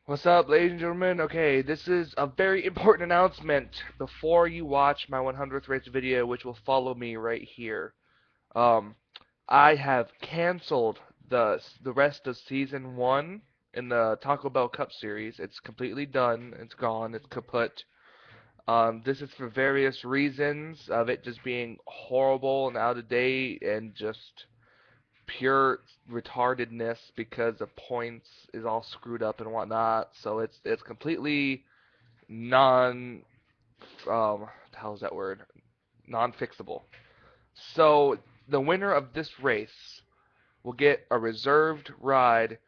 What's up, ladies and gentlemen? Okay, this is a very important announcement before you watch my 100th race video, which will follow me right here. Um, I have canceled the rest of season one in the Taco Bell Cup series. It's completely done. It's gone. It's kaput. This is for various reasons of it just being horrible and out of date and just pure retardedness because the points is all screwed up and whatnot. So it's completely non how's that word? Non-fixable. So the winner of this race will get a reserved ride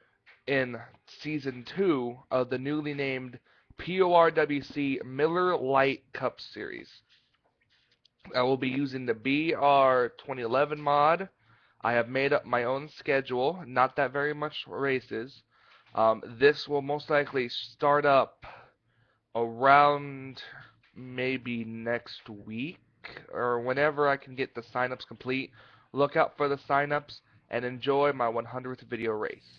in season 2 of the newly named PORWC Miller Lite Cup Series. I will be using the BR 2011 mod. I have made up my own schedule, not that very much races. This will most likely start up around maybe next week or whenever I can get the signups complete. Look out for the signups and enjoy my 100th video race.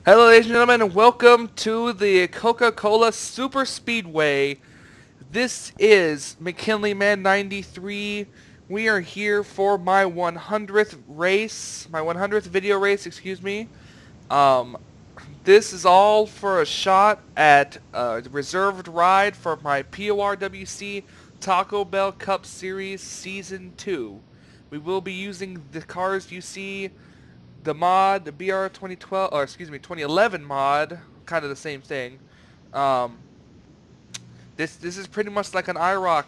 Hello, ladies and gentlemen, and welcome to the Coca-Cola Super Speedway. This is McKinley Man 93. We are here for my 100th race, my 100th video race, excuse me. Um, this is all for a shot at a reserved ride for my PORWC Taco Bell Cup Series Season 2. We will be using the cars you see, the mod, the BR 2012, or excuse me, 2011 mod, kind of the same thing. Um, this is pretty much like an IROC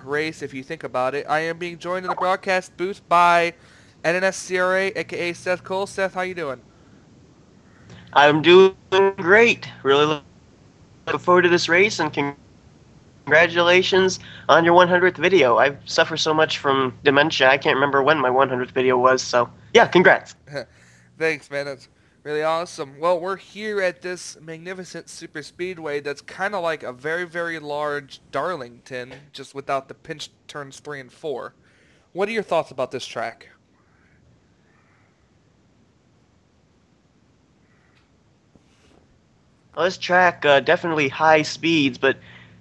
race if you think about it. I am being joined in the broadcast booth by NNSCRA, aka Seth Cole. Seth, how you doing? I'm doing great. Really looking forward to this race, and congratulations on your 100th video. I suffer so much from dementia, I can't remember when my 100th video was, so yeah, congrats. Thanks, man. That's really awesome. Well, we're here at this magnificent super speedway that's kind of like a very, very large Darlington, just without the pinch turns 3 and 4. What are your thoughts about this track? Well, this track, definitely high speeds, but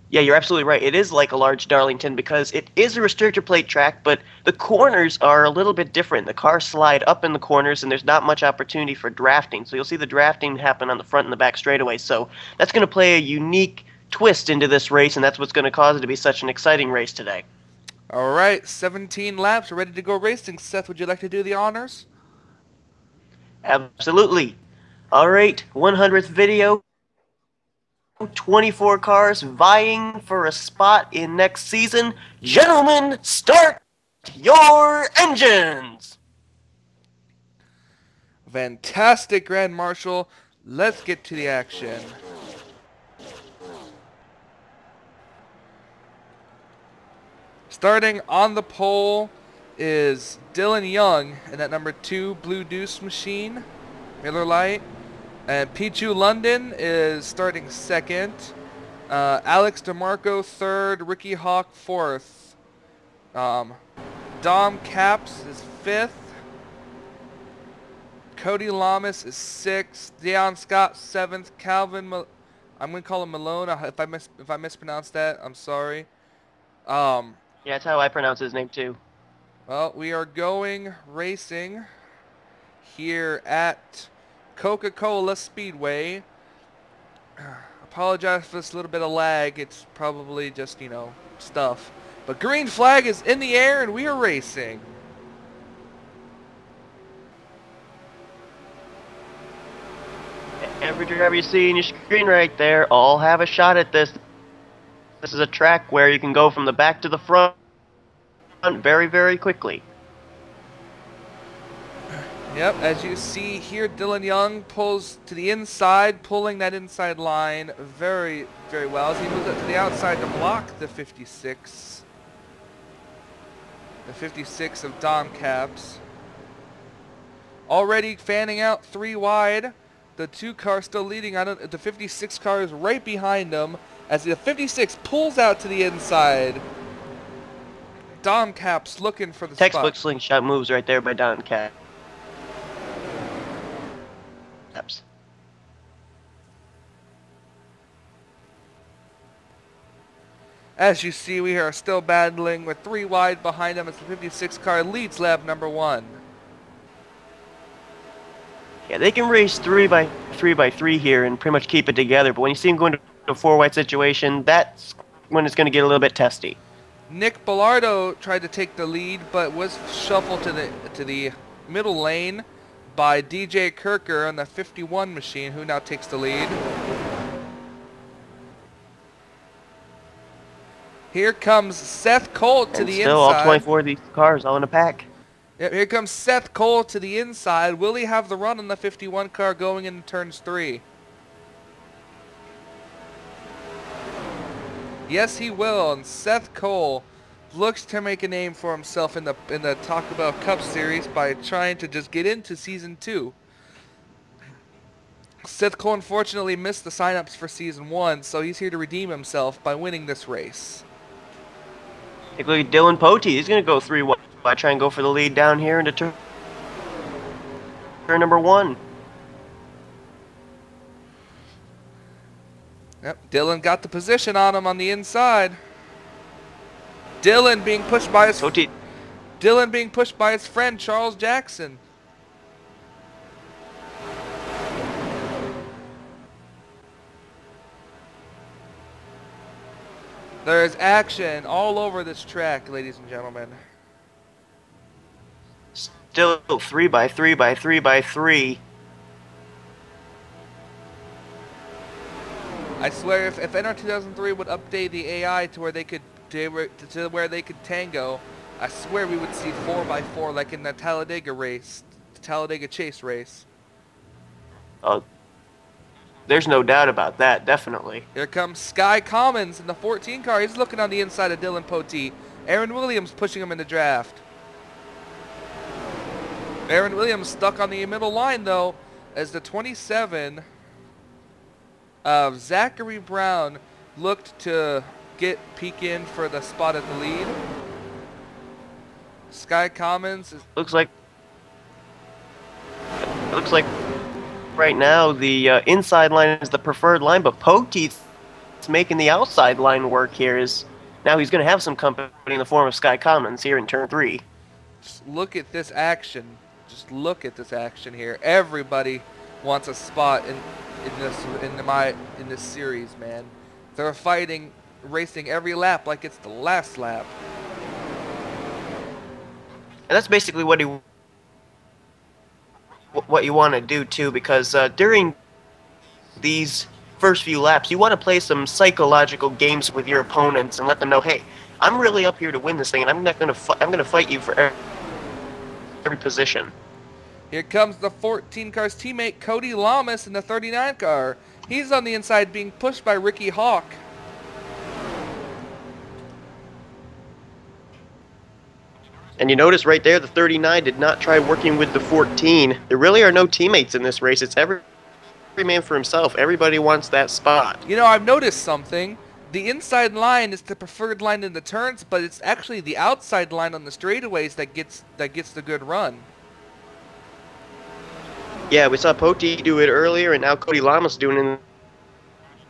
yeah, you're absolutely right. It is like a large Darlington because it is a restrictor plate track, but the corners are a little bit different. The cars slide up in the corners, and there's not much opportunity for drafting. So you'll see the drafting happen on the front and the back straightaway. So that's going to play a unique twist into this race, and that's what's going to cause it to be such an exciting race today. Alright, 17 laps, ready to go racing. Seth, would you like to do the honors? Absolutely. All right, 100th video. 24 cars vying for a spot in next season. Gentlemen, start your engines! Fantastic, Grand Marshal. Let's get to the action. Starting on the pole is Dylan Young in that number 2 Blue Deuce machine, Miller Lite. And Pichu London is starting second. Alex DeMarco third. Ricky Hawk fourth. Dom Caps is fifth. Cody Lamas is sixth. Deion Scott seventh. I'm gonna call him Malone. If I mispronounced that, I'm sorry. Yeah, that's how I pronounce his name too. Well, we are going racing here at Coca-Cola Speedway. Apologize for this little bit of lag. It's probably just, stuff. But green flag is in the air and we are racing. Every driver you see in your screen right there all have a shot at this. This is a track where you can go from the back to the front very, very quickly. Yep, as you see here, Dylan Young pulls to the inside, pulling that inside line very, very well as he moves up to the outside to block the 56. The 56 of Dom Caps. Already fanning out 3 wide. The 2 car still leading. The 56 car is right behind him as the 56 pulls out to the inside. Dom Caps looking for the Textbook spot. slingshot moves right there by Dom Caps. As you see, we are still battling with 3 wide behind them as the 56 car leads lap number 1. Yeah, they can race 3x3 here and pretty much keep it together, but when you see them go into a 4 wide situation, that's when it's going to get a little bit testy. Nick Bellardo tried to take the lead, but was shuffled to the middle lane by DJ Kirker on the 51 machine, who now takes the lead. Here comes Seth Cole to the inside. Still, all 24 of these cars all in a pack. Yep, here comes Seth Cole to the inside. Will he have the run on the 51 car going into turns 3? Yes, he will. And Seth Cole looks to make a name for himself in the Taco Bell Cup Series by trying to just get into Season 2. Seth Cole unfortunately missed the sign-ups for Season 1, so he's here to redeem himself by winning this race. Take a look at Dylan Pote. He's going to go 3 wide. Try and go for the lead down here into turn number 1. Yep, Dylan got the position on him on the inside. Dylan being pushed by his friend Charles Jackson. There is action all over this track, ladies and gentlemen. Still 3x3x3x3. I swear, if NR 2003 would update the AI to where they could tango, I swear we would see 4x4 like in the Talladega race, the Talladega Chase race. Oh, there's no doubt about that, definitely. Here comes Sky Commons in the 14 car. He's looking on the inside of Dylan Pote. Aaron Williams pushing him in the draft. Aaron Williams stuck on the middle line, though, as the 27 of Zachary Brown looked to peek in for the spot at the lead. Sky Commons looks like right now the inside line is the preferred line, but Pote's making the outside line work here. Now he's going to have some company in the form of Sky Commons here in turn 3. Just look at this action. Just look at this action here. Everybody wants a spot in this series, man. They're fighting, racing every lap like it's the last lap. And that's basically what you want to do too, because during these first few laps, you want to play some psychological games with your opponents and let them know, hey, I'm really up here to win this thing, and I'm going to fight you for every position. Here comes the 14 car's teammate Cody Lamas in the 39 car. He's on the inside being pushed by Ricky Hawk. And you notice right there, the 39 did not try working with the 14. There really are no teammates in this race. It's every man for himself. Everybody wants that spot. You know, I've noticed something. The inside line is the preferred line in the turns, but it's actually the outside line on the straightaways that gets the good run. Yeah, we saw Pote do it earlier, and now Cody Lamas doing it in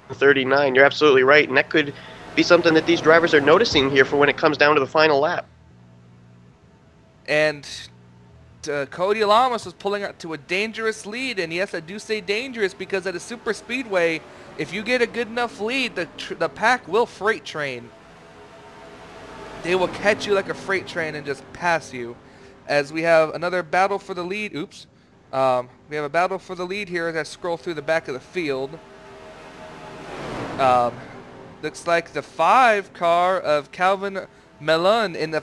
the 39. You're absolutely right, and that could be something that these drivers are noticing here for when it comes down to the final lap. And Cody Lamas was pulling up to a dangerous lead, and yes, I do say dangerous because at a super speedway, if you get a good enough lead, the pack will freight train. They will catch you like a freight train and just pass you. As we have another battle for the lead. Oops. We have a battle for the lead here as I scroll through the back of the field. Looks like the 5 car of Calvin Mellon in the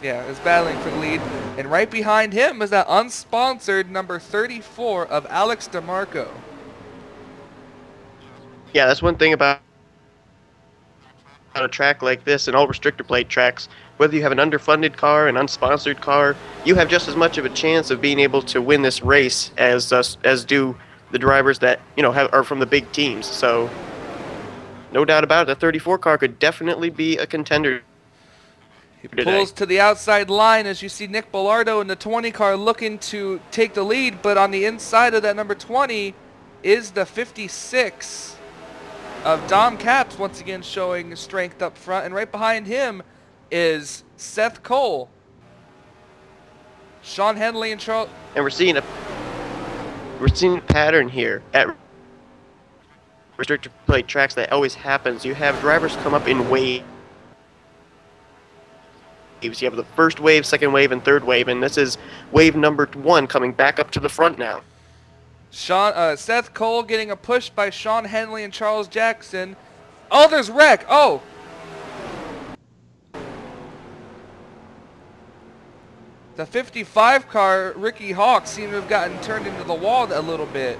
is battling for the lead. And right behind him is that unsponsored number 34 of Alex DeMarco. Yeah, that's one thing about a track like this and all restrictor plate tracks. Whether you have an underfunded car, an unsponsored car, you have just as much of a chance of being able to win this race as do the drivers that are from the big teams. So, no doubt about it, the 34 car could definitely be a contender. He pulls to the outside line as you see Nick Bellardo in the 20 car looking to take the lead, but on the inside of that number 20 is the 56 of Dom Capps once again showing strength up front, and right behind him is Seth Cole. Sean Henley and Charles. And we're seeing a pattern here at restrictor plate tracks that always happens. You have drivers come up in waves. You have the first wave, second wave, and third wave, and this is wave number 1 coming back up to the front now. Seth Cole getting a push by Sean Henley and Charles Jackson. Oh, there's wreck. Oh. The 55 car, Ricky Hawk, seemed to have gotten turned into the wall a little bit.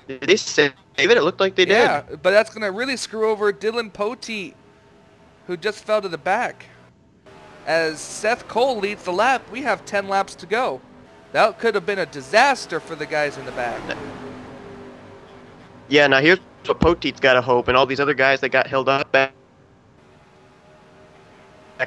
Did they save it? It looked like they did. Yeah, but that's going to really screw over Dylan Poteet, who just fell to the back. As Seth Cole leads the lap, we have 10 laps to go. That could have been a disaster for the guys in the back. Yeah, now here's what Poteet's got to hope, and all these other guys that got held up back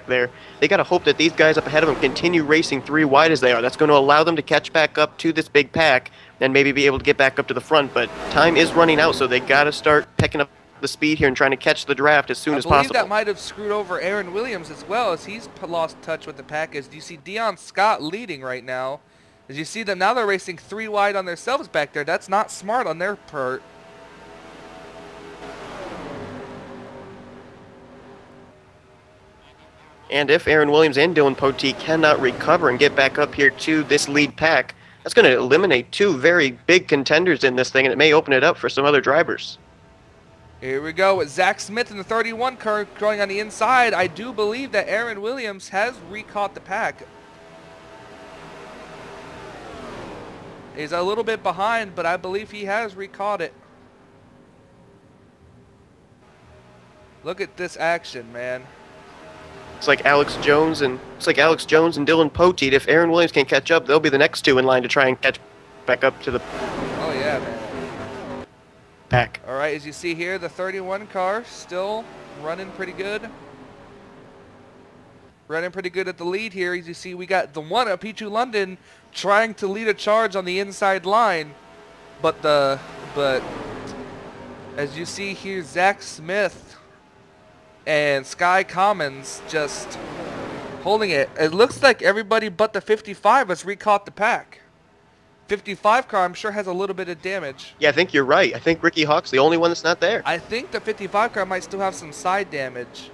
there, they got to hope that these guys up ahead of them continue racing 3 wide as they are. That's going to allow them to catch back up to this big pack and maybe be able to get back up to the front, but time is running out, so they got to start picking up the speed here and trying to catch the draft as soon as possible. I believe that might have screwed over Aaron Williams as well, as he's lost touch with the pack. As you see Dion Scott leading right now. As you see them now, they're racing 3 wide on themselves back there. That's not smart on their part. And if Aaron Williams and Dylan Poteet cannot recover and get back up here to this lead pack, that's going to eliminate 2 very big contenders in this thing, and it may open it up for some other drivers. Here we go with Zach Smith in the 31 car going on the inside. I do believe that Aaron Williams has recaught the pack. He's a little bit behind, but I believe he has recaught it. Look at this action, man. It's like Alex Jones and Dylan Poteet. If Aaron Williams can catch up, they'll be the next 2 in line to try and catch back up to the Oh yeah, man. Pack. All right, as you see here, the 31 car still running pretty good. Running pretty good at the lead here. As you see, we got the one at Pichu London trying to lead a charge on the inside line, but as you see here, Zach Smith and Sky Commons just holding it. It looks like everybody but the 55 has recaught the pack. 55 car, I'm sure, has a little bit of damage. Yeah, I think you're right. I think Ricky Hawk's the only one that's not there. I think the 55 car might still have some side damage.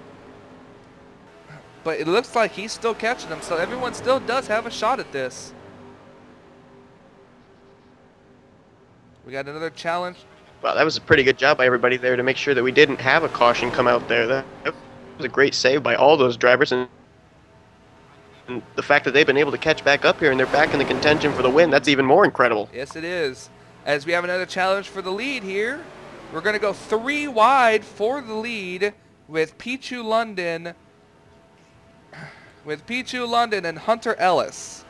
But it looks like he's still catching them, so everyone still does have a shot at this. We got another challenge. Well, that was a pretty good job by everybody there to make sure that we didn't have a caution come out there. That was a great save by all those drivers, and the fact that they've been able to catch back up here and they're back in the contention for the win, that's even more incredible. Yes, it is. As we have another challenge for the lead here, we're going to go 3 wide for the lead with Pichu London and Hunter Ellis.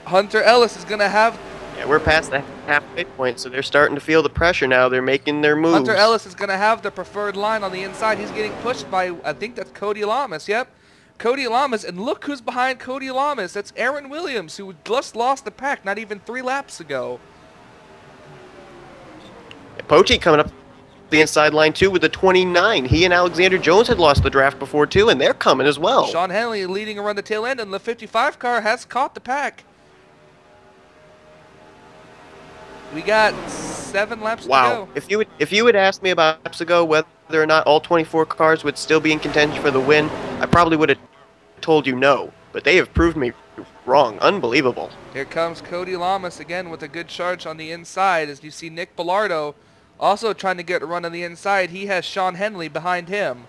Hunter Ellis is going to have... Yeah, we're past the halfway point, so they're starting to feel the pressure now. They're making their moves. Hunter Ellis is going to have the preferred line on the inside. He's getting pushed by, I think that's Cody Lamas. Yep, Cody Lamas. And look who's behind Cody Lamas. That's Aaron Williams, who just lost the pack not even 3 laps ago. Yeah, Poteet coming up the inside line, too, with the 29. He and Alexander Jones had lost the draft before, too, and they're coming as well. Sean Henley leading around the tail end, and the 55 car has caught the pack. We got 7 laps to go. Wow. If you had asked me about laps ago whether or not all 24 cars would still be in contention for the win, I probably would have told you no. But they have proved me wrong. Unbelievable. Here comes Cody Lamas again with a good charge on the inside. As you see Nick Bellardo also trying to get a run on the inside. He has Sean Henley behind him.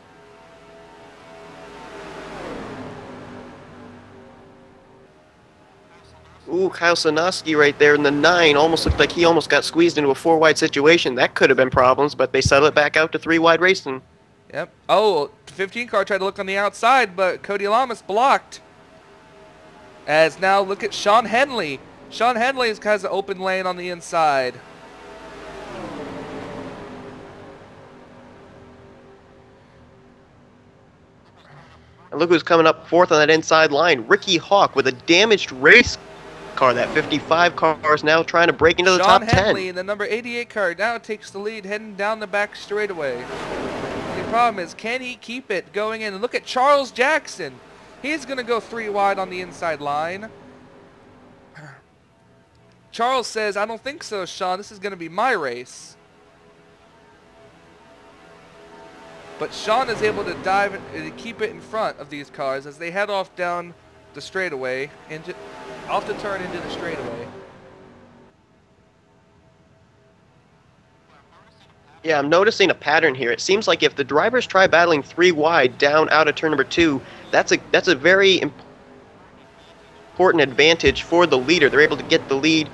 Ooh, Kyle Sanoski right there in the 9. Almost looked like he almost got squeezed into a 4-wide situation. That could have been problems, but they settle it back out to 3-wide racing. Yep. Oh, the 15 car tried to look on the outside, but Cody Lamas blocked. As now look at Sean Henley. Sean Henley has an open lane on the inside. And look who's coming up 4th on that inside line. Ricky Hawk with a damaged race car. That 55 car is now trying to break into the Sean top Henley, 10. the number 88 car, now takes the lead, heading down the back straightaway. The problem is, can he keep it going in? And look at Charles Jackson. He's going to go 3 wide on the inside line. Charles says, I don't think so, Sean. This is going to be my race. But Sean is able to dive and keep it in front of these cars as they head off down the straightaway, off the turn into the straightaway. Yeah, I'm noticing a pattern here. It seems like if the drivers try battling 3 wide down out of turn number 2, that's a very important advantage for the leader. They're able to get the lead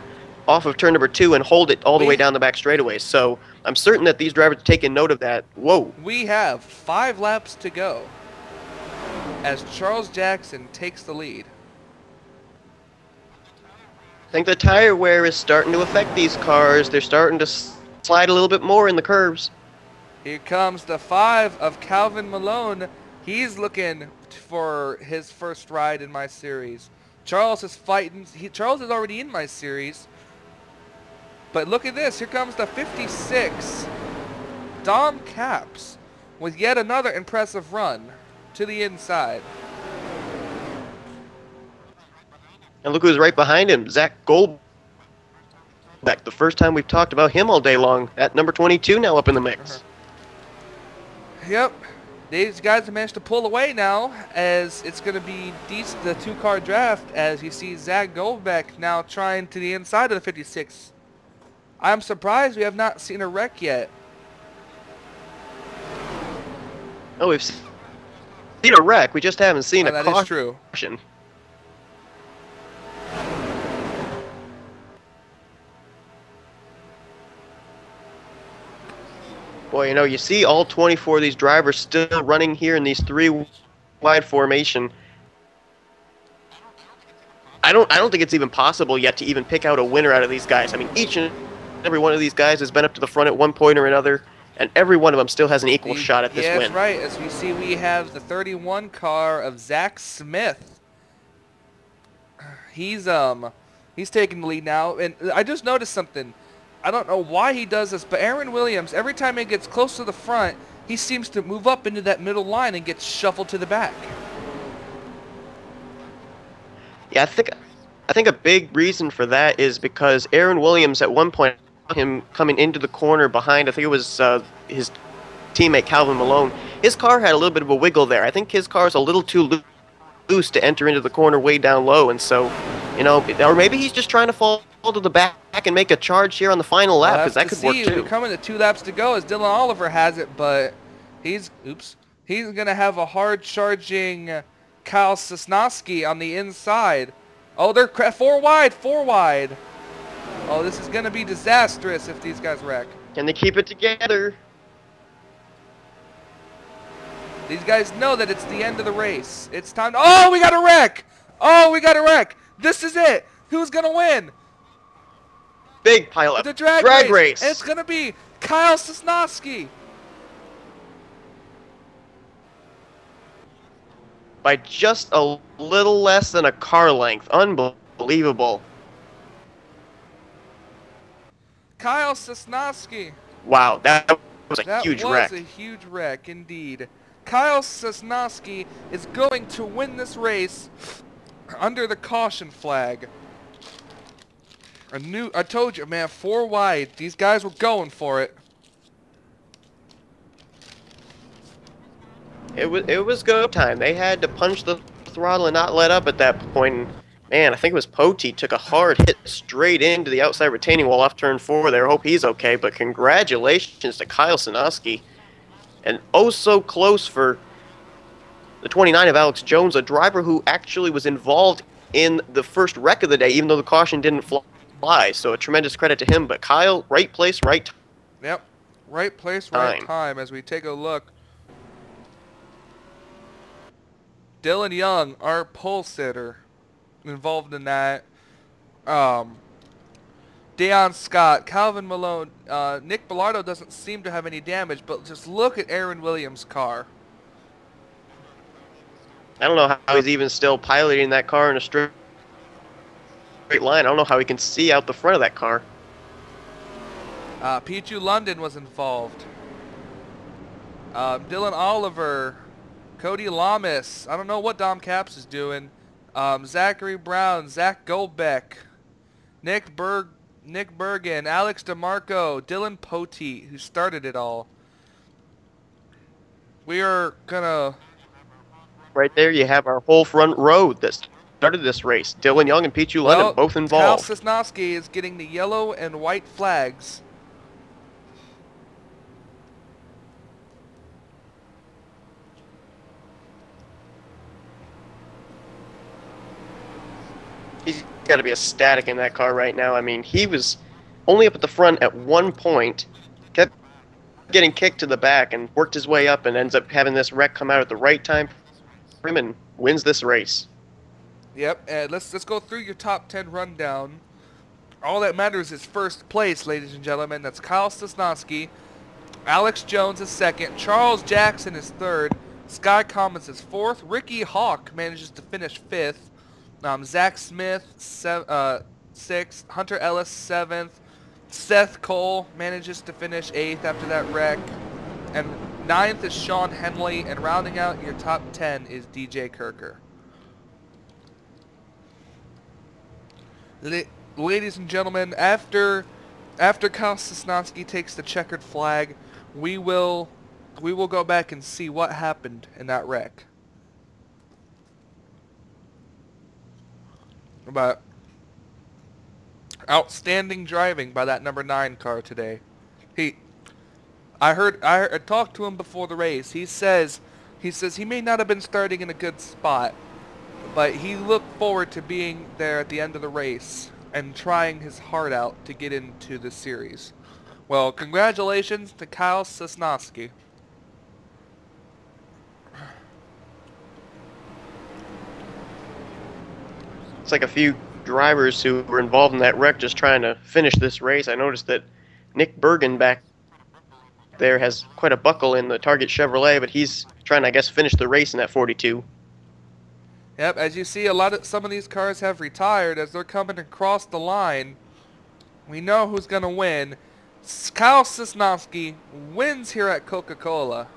off of turn number 2 and hold it all the way down the back straightaway. So I'm certain that these drivers are taking note of that. Whoa. We have 5 laps to go as Charles Jackson takes the lead. I think the tire wear is starting to affect these cars. They're starting to slide a little bit more in the curves. Here comes the 5 of Calvin Malone. He's looking for his first ride in my series. Charles is fighting. Charles is already in my series. But look at this. Here comes the 56. Dom Caps with yet another impressive run to the inside. And look who's right behind him, Zach Goldbeck. The first time we've talked about him all day long. At number 22 now up in the mix. Yep. These guys have managed to pull away now as it's going to be the 2-car draft as you see Zach Goldbeck now trying to the inside of the 56. I'm surprised we have not seen a wreck yet. Oh, we've seen a wreck. We just haven't seen a that caution. Is true. Boy, you know, you see all 24 of these drivers still running here in these 3 wide formation. I don't think it's even possible yet to even pick out a winner out of these guys. I mean, each and every one of these guys has been up to the front at one point or another, and every one of them still has an equal shot at this win. That's right. As we see, we have the 31 car of Zach Smith. He's taking the lead now, and I just noticed something. I don't know why he does this, but Aaron Williams, every time he gets close to the front, he seems to move up into that middle line and gets shuffled to the back. Yeah, I think a big reason for that is because Aaron Williams at one point, him coming into the corner behind, I think it was his teammate Calvin Malone, his car had a little bit of a wiggle there. I think his car is a little too loose to enter into the corner way down low, and so, you know, or maybe he's just trying to fall to the back and make a charge here on the final lap, because that could work too. We're coming to 2 laps to go as Dylan Oliver has it, but he's going to have a hard charging Kyle Sosnowski on the inside. Oh, they're 4 wide. Oh, this is going to be disastrous if these guys wreck. Can they keep it together? These guys know that it's the end of the race. It's time to... Oh, we got a wreck! Oh, we got a wreck! This is it! Who's going to win? Big pileup. The drag race. It's going to be Kyle Sosnowski. By just a little less than a car length. Unbelievable. Kyle Sosnowski. Wow, that was a huge wreck. That was a huge wreck, indeed. Kyle Sosnowski is going to win this race under the caution flag. I told you, man, 4 wide. These guys were going for it. It was go time. They had to punch the throttle and not let up at that point. Man, I think it was Poti took a hard hit straight into the outside retaining wall off turn 4 there. Hope he's okay, but congratulations to Kyle Sosnowski. And oh so close for the 29 of Alex Jones, a driver who actually was involved in the first wreck of the day, even though the caution didn't fly. So a tremendous credit to him. But Kyle, right place, right time. Yep, right place, right time as we take a look. Dylan Young, our pole sitter, involved in that. Deion Scott, Calvin Malone, Nick Bellardo doesn't seem to have any damage, but just look at Aaron Williams' car. I don't know how he's even still piloting that car in a straight straight line. I don't know how he can see out the front of that car. Pichu London was involved. Dylan Oliver, Cody Lamas. I don't know what Dom Caps is doing. Zachary Brown, Zach Goldbeck, Nick Bergen, Alex DeMarco, Dylan Poteet, who started it all. We are gonna... Right there, you have our whole front row that started this race. Dylan Young and Pichu London both Kyle involved. Sosnowski is getting the yellow and white flags. He's got to be ecstatic in that car right now. I mean, he was only up at the front at one point, kept getting kicked to the back and worked his way up and ends up having this wreck come out at the right time for him and wins this race. Yep, and let's go through your top 10 rundown. All that matters is first place, ladies and gentlemen. That's Kyle Sosnowski. Alex Jones is second. Charles Jackson is third. Sky Commons is fourth. Ricky Hawk manages to finish fifth. Zach Smith, sixth. Hunter Ellis, seventh. Seth Cole manages to finish eighth after that wreck. And ninth is Sean Henley. And rounding out your top 10 is DJ Kirker. Ladies and gentlemen, after Kyle Sosnowski takes the checkered flag, we will go back and see what happened in that wreck. But outstanding driving by that number 9 car today. I talked to him before the race. He says he may not have been starting in a good spot, but he looked forward to being there at the end of the race and trying his heart out to get into the series. Well, congratulations to Kyle Sosnowski. It's like a few drivers who were involved in that wreck just trying to finish this race. I noticed that Nick Bergen back there has quite a buckle in the Target Chevrolet, but he's trying to, I guess, finish the race in that 42. Yep, as you see, some of these cars have retired as they're coming across the line. We know who's going to win. Kyle Sosnowski wins here at Coca-Cola.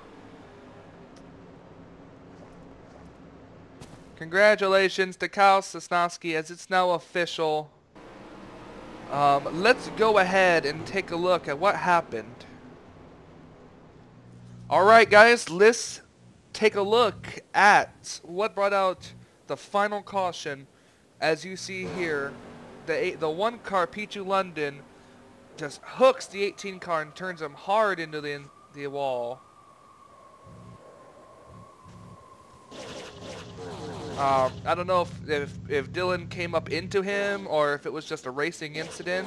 Congratulations to Kyle Sosnowski, as it's now official. Let's go ahead and take a look at what happened. Alright guys, let's take a look at what brought out the final caution. As you see here, the 1 car, Pichu London, just hooks the 18 car and turns him hard into the wall. I don't know if Dylan came up into him or if it was just a racing incident,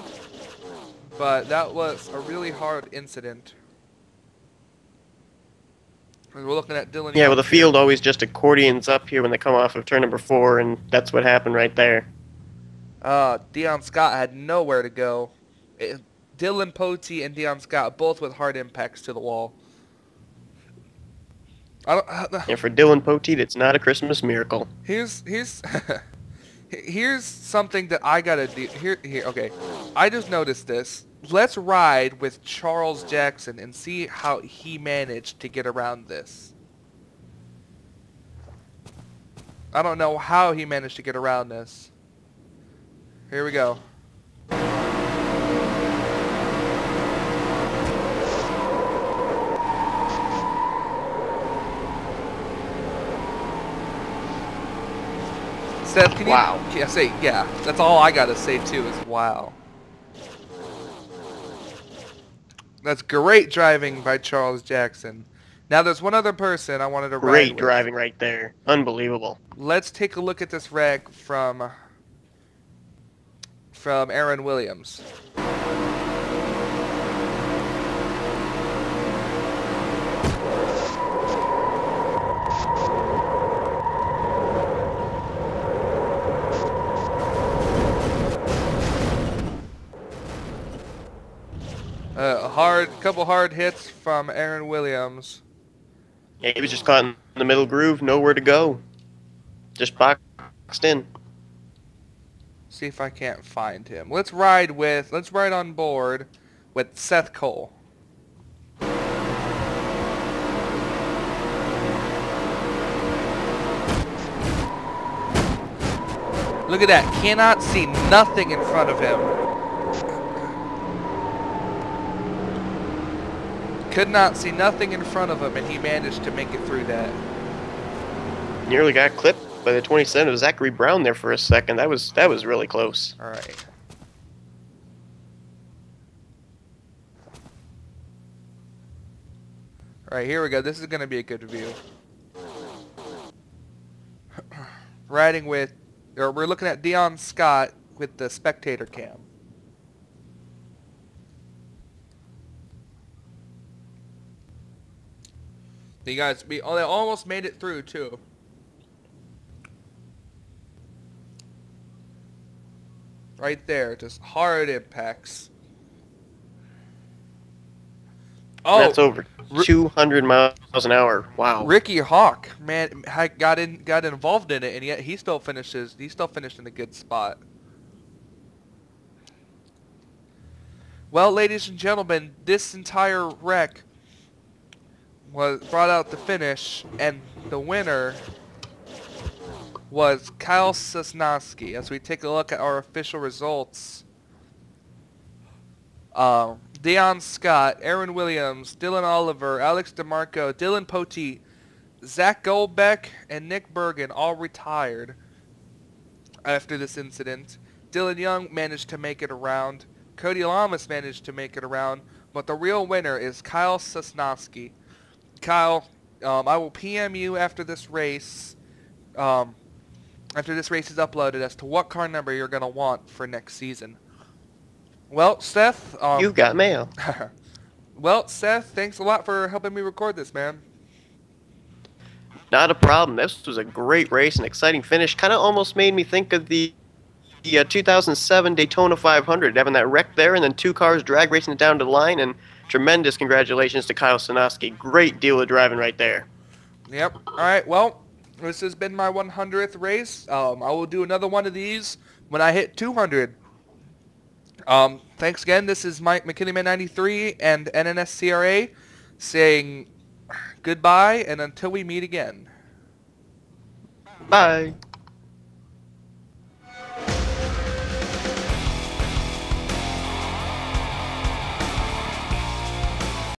but that was a really hard incident. We're looking at Dylan. Yeah, well, the field always just accordions up here when they come off of turn number 4, and that's what happened right there. Dion Scott had nowhere to go. Dylan Poteet and Dion Scott both with hard impacts to the wall. And for Dylan Poteet, it's not a Christmas miracle. Here's something that I gotta do. Here. Okay, I just noticed this. Let's ride with Charles Jackson and see how he managed to get around this. I don't know how he managed to get around this. Here we go. Seth, can wow. you say, yeah, that's all I gotta say too is wow. That's great driving by Charles Jackson. Now there's one other person I wanted to ride with. Great driving right there. Unbelievable. Let's take a look at this wreck from Aaron Williams. Couple hard hits from Aaron Williams. Yeah, he was just caught in the middle groove, nowhere to go. Just boxed in. See if I can't find him. Let's ride on board with Seth Cole. Look at that. Cannot see nothing in front of him. Could not see nothing in front of him, and he managed to make it through that. Nearly got clipped by the 27 of Zachary Brown there for a second. That was really close. All right. All right, here we go. This is going to be a good view. Riding with, or we're looking at Dion Scott with the spectator cam. You guys, they almost made it through too. Right there, just hard impacts. Oh, that's over 200 miles an hour. Wow. Ricky Hawk, man, got involved in it, and yet he still finished in a good spot. Well, ladies and gentlemen, this entire wreck was brought out the finish, and the winner was Kyle Sosnowski. As we take a look at our official results, Dion Scott, Aaron Williams, Dylan Oliver, Alex DeMarco, Dylan Poteet, Zach Goldbeck, and Nick Bergen all retired after this incident. Dylan Young managed to make it around. Cody Lamas managed to make it around. But the real winner is Kyle Sosnowski. Kyle, I will PM you after this race. After this race is uploaded, as to what car number you're going to want for next season. Well, Seth... You've got mail. Well, Seth, thanks a lot for helping me record this, man. Not a problem. This was a great race, an exciting finish. Kind of almost made me think of the 2007 Daytona 500, having that wreck there and then two cars drag racing it down to the line. And tremendous congratulations to Kyle Sosnowski. Great deal of driving right there. Yep. All right, well... This has been my 100th race. I will do another one of these when I hit 200. Thanks again. This is Mike McKinneyman93 and NNSCRA saying goodbye and until we meet again. Bye.